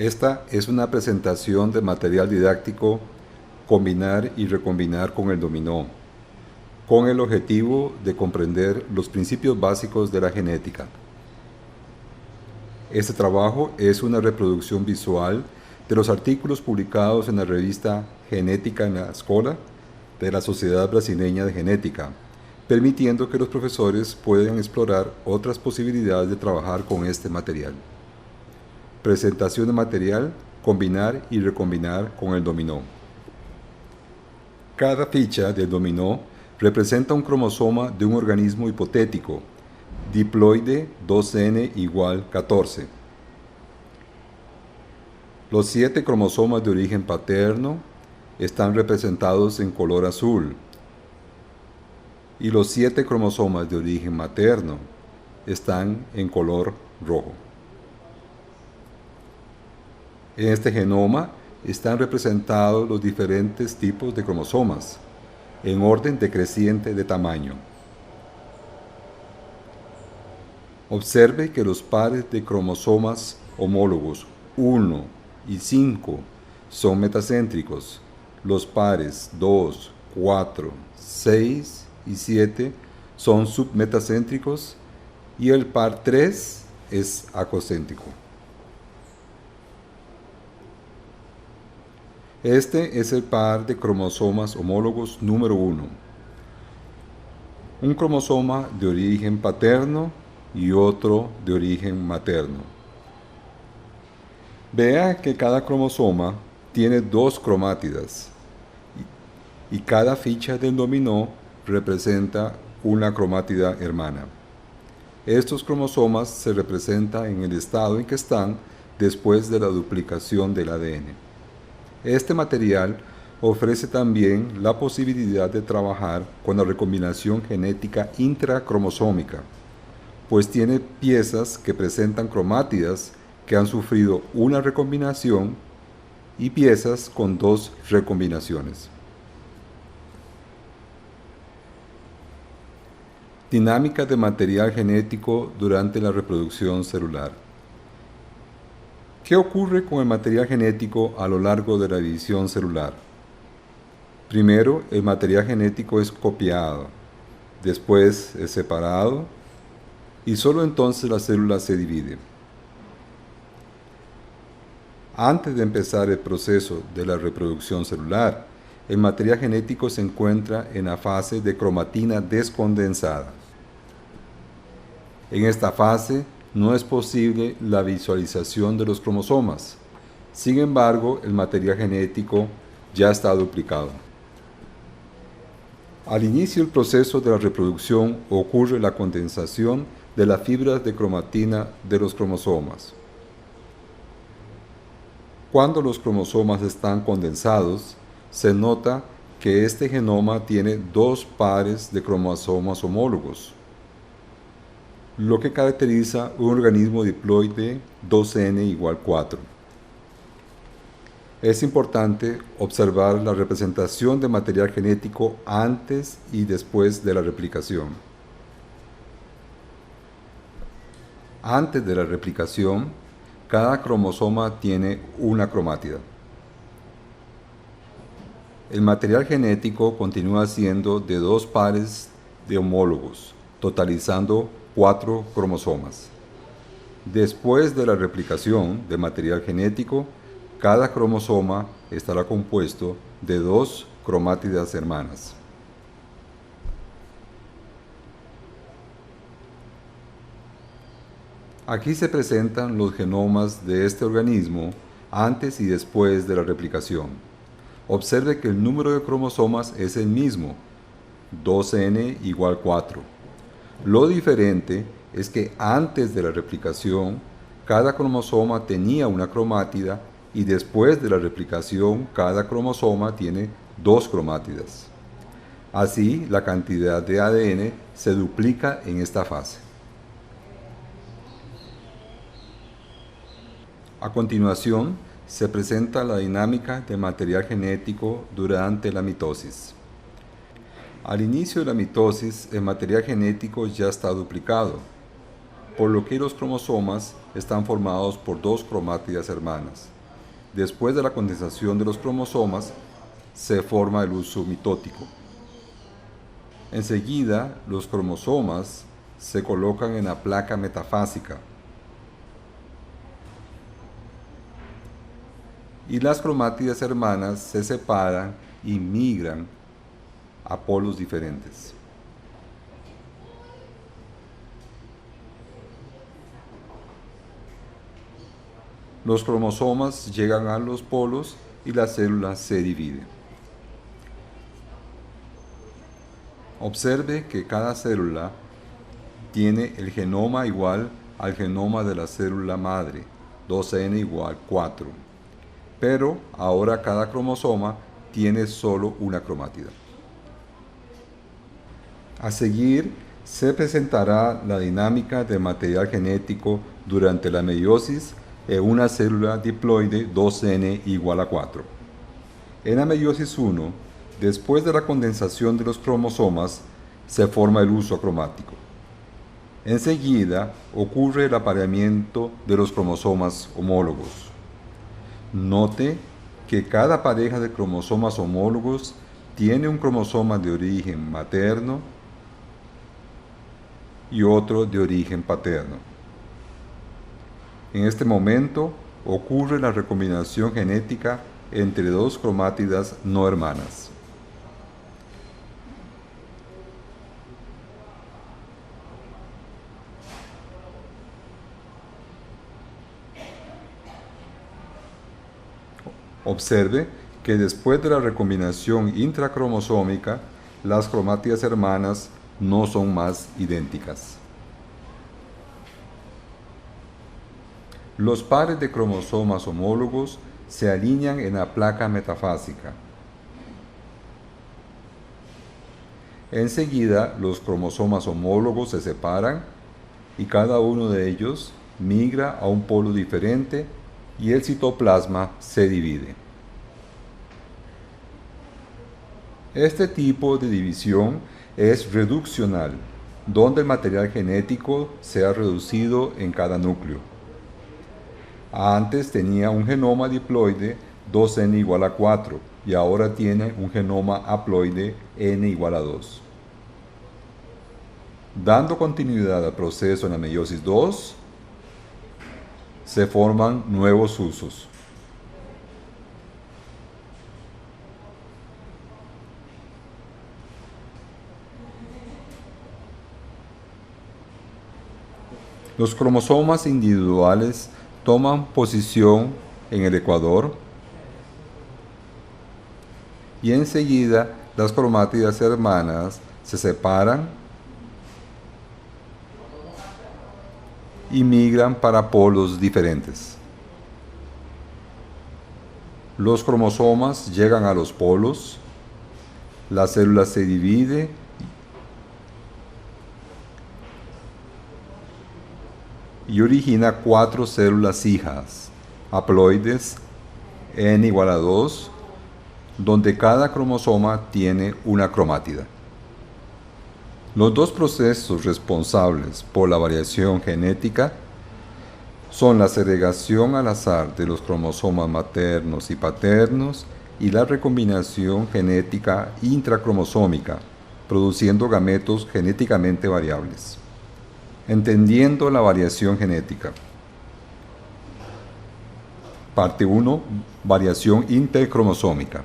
Esta es una presentación de material didáctico Combinar y recombinar con el dominó, con el objetivo de comprender los principios básicos de la genética. Este trabajo es una reproducción visual de los artículos publicados en la revista Genética en la Escola de la Sociedad Brasileña de Genética, permitiendo que los profesores puedan explorar otras posibilidades de trabajar con este material. Presentación de material, combinar y recombinar con el dominó. Cada ficha del dominó representa un cromosoma de un organismo hipotético, diploide 2N igual 14. Los 7 cromosomas de origen paterno están representados en color azul y los 7 cromosomas de origen materno están en color rojo. En este genoma están representados los diferentes tipos de cromosomas, en orden decreciente de tamaño. Observe que los pares de cromosomas homólogos 1 y 5 son metacéntricos, los pares 2, 4, 6 y 7 son submetacéntricos y el par 3 es acocéntrico. Este es el par de cromosomas homólogos número 1. Un cromosoma de origen paterno y otro de origen materno. Vea que cada cromosoma tiene 2 cromátidas y cada ficha del dominó representa una cromátida hermana. Estos cromosomas se representan en el estado en que están después de la duplicación del ADN. Este material ofrece también la posibilidad de trabajar con la recombinación genética intracromosómica, pues tiene piezas que presentan cromátidas que han sufrido una recombinación y piezas con 2 recombinaciones. Dinámica de material genético durante la reproducción celular. ¿Qué ocurre con el material genético a lo largo de la división celular? Primero, el material genético es copiado, después es separado y solo entonces la célula se divide. Antes de empezar el proceso de la reproducción celular, el material genético se encuentra en la fase de cromatina descondensada. En esta fase no es posible la visualización de los cromosomas. Sin embargo, el material genético ya está duplicado. Al inicio del proceso de la reproducción ocurre la condensación de las fibras de cromatina de los cromosomas. Cuando los cromosomas están condensados, se nota que este genoma tiene 2 pares de cromosomas homólogos, lo que caracteriza un organismo diploide 2N igual 4. Es importante observar la representación de material genético antes y después de la replicación. Antes de la replicación, cada cromosoma tiene una cromátida. El material genético continúa siendo de 2 pares de homólogos, totalizando 4 cromosomas. Después de la replicación del material genético, cada cromosoma estará compuesto de 2 cromátidas hermanas. Aquí se presentan los genomas de este organismo antes y después de la replicación. Observe que el número de cromosomas es el mismo, 2N igual 4. Lo diferente es que antes de la replicación, cada cromosoma tenía una cromátida y después de la replicación, cada cromosoma tiene 2 cromátidas. Así, la cantidad de ADN se duplica en esta fase. A continuación, se presenta la dinámica del material genético durante la mitosis. Al inicio de la mitosis, el material genético ya está duplicado. por lo que los cromosomas están formados por dos cromátidas hermanas. Después de la condensación de los cromosomas, se forma el uso mitótico. Enseguida, los cromosomas se colocan en la placa metafásica y las cromátidas hermanas se separan y migran a polos diferentes. Los cromosomas llegan a los polos y la célula se divide. Observe que cada célula tiene el genoma igual al genoma de la célula madre, 2n igual 4. Pero ahora cada cromosoma tiene solo una cromátida. A seguir, se presentará la dinámica del material genético durante la meiosis en una célula diploide 2n igual a 4. En la meiosis 1, después de la condensación de los cromosomas, se forma el uso acromático. Enseguida ocurre el apareamiento de los cromosomas homólogos. Note que cada pareja de cromosomas homólogos tiene un cromosoma de origen materno y otro de origen paterno. En este momento ocurre la recombinación genética entre dos cromátidas no hermanas. Observe que después de la recombinación intracromosómica, las cromátidas hermanas no son más idénticas. Los pares de cromosomas homólogos se alinean en la placa metafásica. Enseguida, los cromosomas homólogos se separan y cada uno de ellos migra a un polo diferente y el citoplasma se divide. Este tipo de división es reduccional, donde el material genético se ha reducido en cada núcleo. Antes tenía un genoma diploide 2n igual a 4 y ahora tiene un genoma haploide n igual a 2. Dando continuidad al proceso en la meiosis 2, se forman nuevos usos. Los cromosomas individuales toman posición en el ecuador y enseguida las cromátidas hermanas se separan y migran para polos diferentes. Los cromosomas llegan a los polos, la célula se divide y origina 4 células hijas, haploides, n igual a 2, donde cada cromosoma tiene una cromátida. Los dos procesos responsables por la variación genética son la segregación al azar de los cromosomas maternos y paternos y la recombinación genética intracromosómica, produciendo gametos genéticamente variables. Entendiendo la variación genética. Parte 1. Variación intercromosómica.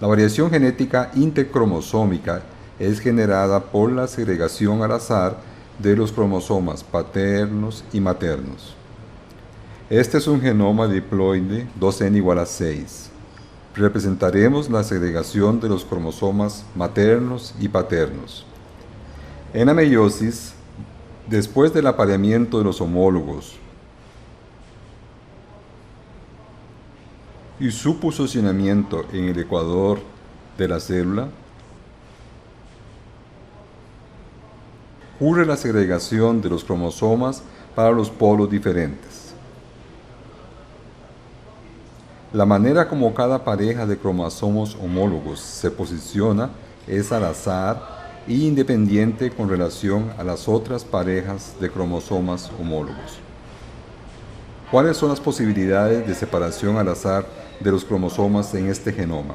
La variación genética intercromosómica es generada por la segregación al azar de los cromosomas paternos y maternos. Este es un genoma diploide 2n igual a 6. Representaremos la segregación de los cromosomas maternos y paternos. En la meiosis, después del apareamiento de los homólogos y su posicionamiento en el ecuador de la célula, ocurre la segregación de los cromosomas para los polos diferentes. La manera como cada pareja de cromosomas homólogos se posiciona es al azar e independiente con relación a las otras parejas de cromosomas homólogos. ¿Cuáles son las posibilidades de separación al azar de los cromosomas en este genoma?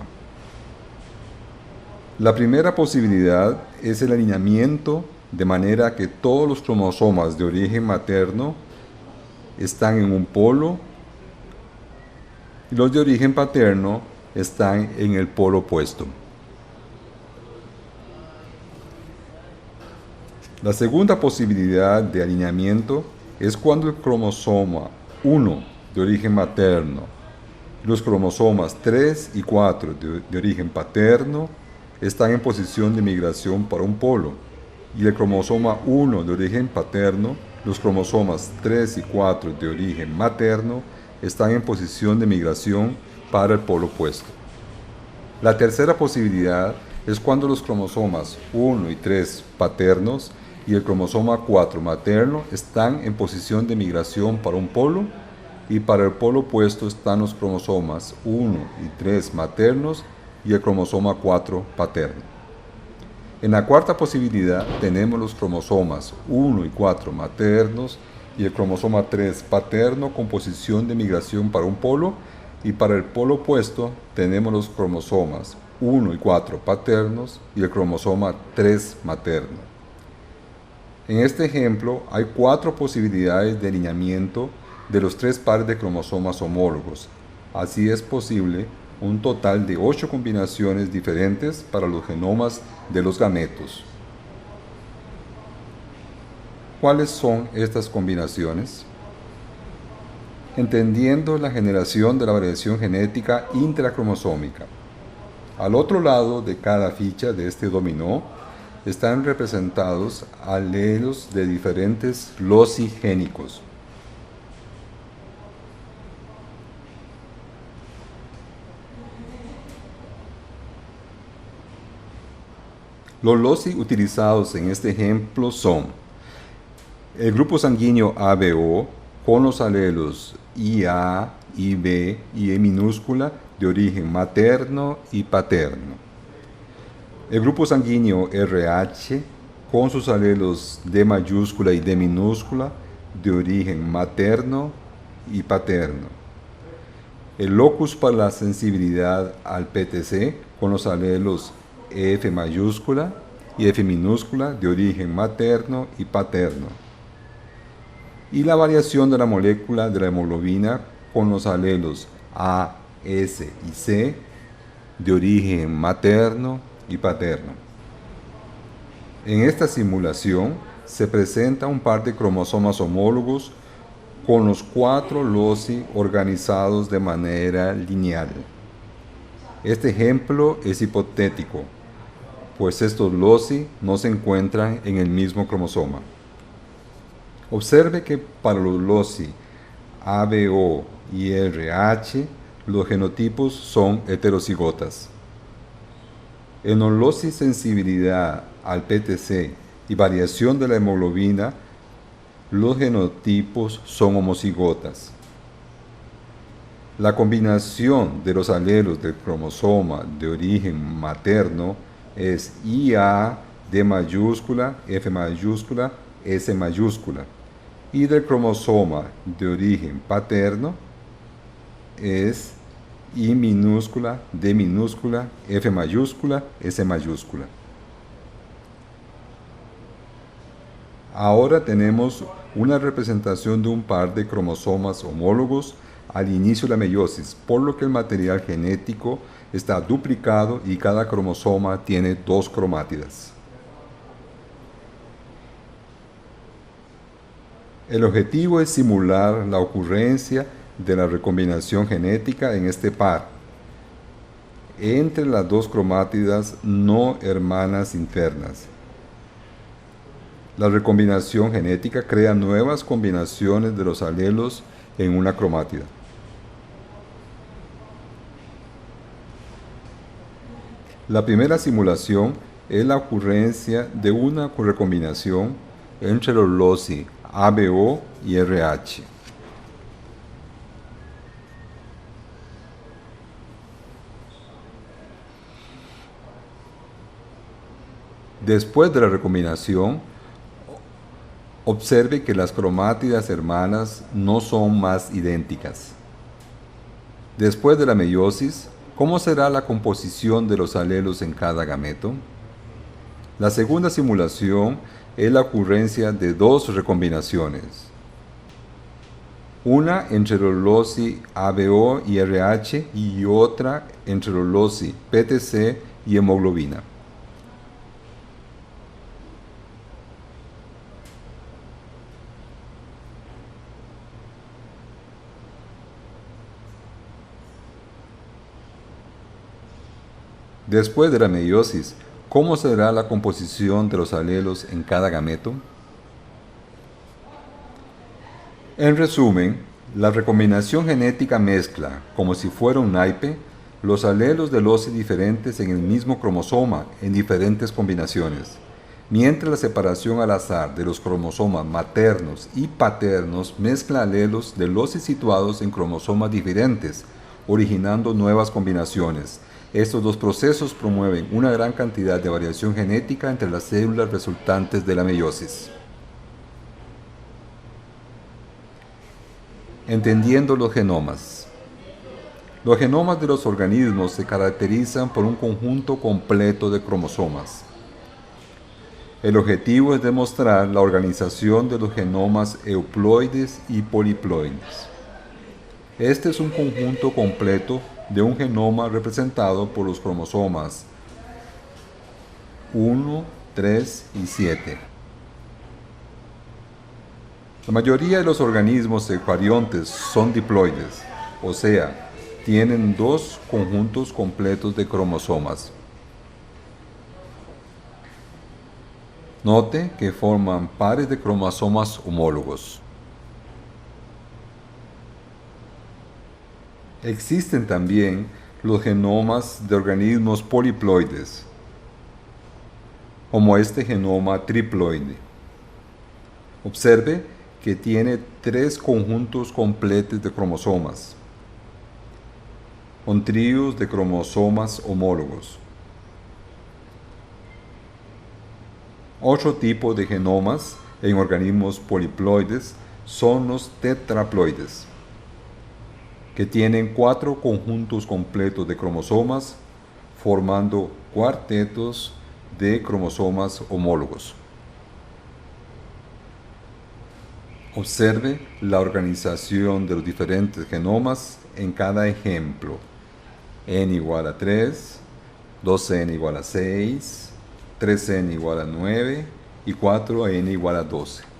La primera posibilidad es el alineamiento de manera que todos los cromosomas de origen materno están en un polo y los de origen paterno están en el polo opuesto. La segunda posibilidad de alineamiento es cuando el cromosoma 1 de origen materno y los cromosomas 3 y 4 de origen paterno están en posición de migración para un polo, y el cromosoma 1 de origen paterno, los cromosomas 3 y 4 de origen materno están en posición de migración para el polo opuesto. La tercera posibilidad es cuando los cromosomas 1 y 3 paternos y el cromosoma 4 materno están en posición de migración para un polo, y para el polo opuesto están los cromosomas 1 y 3 maternos y el cromosoma 4 paterno. En la cuarta posibilidad tenemos los cromosomas 1 y 4 maternos y el cromosoma 3 paterno con posición de migración para un polo, y para el polo opuesto tenemos los cromosomas 1 y 4 paternos y el cromosoma 3 materno. En este ejemplo hay 4 posibilidades de alineamiento de los 3 pares de cromosomas homólogos. Así es posible un total de 8 combinaciones diferentes para los genomas de los gametos. ¿Cuáles son estas combinaciones? Entendiendo la generación de la variación genética intracromosómica. Al otro lado de cada ficha de este dominó están representados alelos de diferentes loci génicos. Los loci utilizados en este ejemplo son el grupo sanguíneo ABO con los alelos IA, IB y E minúscula de origen materno y paterno. El grupo sanguíneo RH con sus alelos D mayúscula y D minúscula de origen materno y paterno. El locus para la sensibilidad al PTC con los alelos F mayúscula y F minúscula de origen materno y paterno. Y la variación de la molécula de la hemoglobina con los alelos A, S y C de origen materno y paterno. En esta simulación se presenta un par de cromosomas homólogos con los 4 loci organizados de manera lineal. Este ejemplo es hipotético, pues estos loci no se encuentran en el mismo cromosoma. Observe que para los loci ABO y RH, los genotipos son heterocigotas. En los loci sensibilidad al PTC y variación de la hemoglobina, los genotipos son homocigotas. La combinación de los alelos del cromosoma de origen materno es IA, D mayúscula, F mayúscula, S mayúscula, y del cromosoma de origen paterno es I minúscula, D minúscula, F mayúscula, S mayúscula. Ahora tenemos una representación de un par de cromosomas homólogos al inicio de la meiosis, por lo que el material genético está duplicado y cada cromosoma tiene 2 cromátidas. El objetivo es simular la ocurrencia de la recombinación genética en este par entre las 2 cromátidas no hermanas internas. La recombinación genética crea nuevas combinaciones de los alelos en una cromátida. La primera simulación es la ocurrencia de una recombinación entre los loci ABO y RH. Después de la recombinación, observe que las cromátidas hermanas no son más idénticas. Después de la meiosis, ¿cómo será la composición de los alelos en cada gameto? La segunda simulación es la ocurrencia de dos recombinaciones. Una entre los loci ABO y RH y otra entre los loci PTC y hemoglobina. Después de la meiosis, ¿cómo será la composición de los alelos en cada gameto? En resumen, la recombinación genética mezcla, como si fuera un naipe, los alelos de loci diferentes en el mismo cromosoma en diferentes combinaciones, mientras la separación al azar de los cromosomas maternos y paternos mezcla alelos de loci situados en cromosomas diferentes, originando nuevas combinaciones. Estos dos procesos promueven una gran cantidad de variación genética entre las células resultantes de la meiosis. Entendiendo los genomas. Los genomas de los organismos se caracterizan por un conjunto completo de cromosomas. El objetivo es demostrar la organización de los genomas euploides y poliploides. Este es un conjunto completo de un genoma representado por los cromosomas 1, 3 y 7. La mayoría de los organismos eucariontes son diploides, o sea, tienen dos conjuntos completos de cromosomas. Note que forman pares de cromosomas homólogos. Existen también los genomas de organismos poliploides, como este genoma triploide. Observe que tiene tres conjuntos completos de cromosomas, con tríos de cromosomas homólogos. Otro tipo de genomas en organismos poliploides son los tetraploides, que tienen cuatro conjuntos completos de cromosomas, formando cuartetos de cromosomas homólogos. Observe la organización de los diferentes genomas en cada ejemplo. N igual a 3, 2n igual a 6, 3n igual a 9 y 4n igual a 12.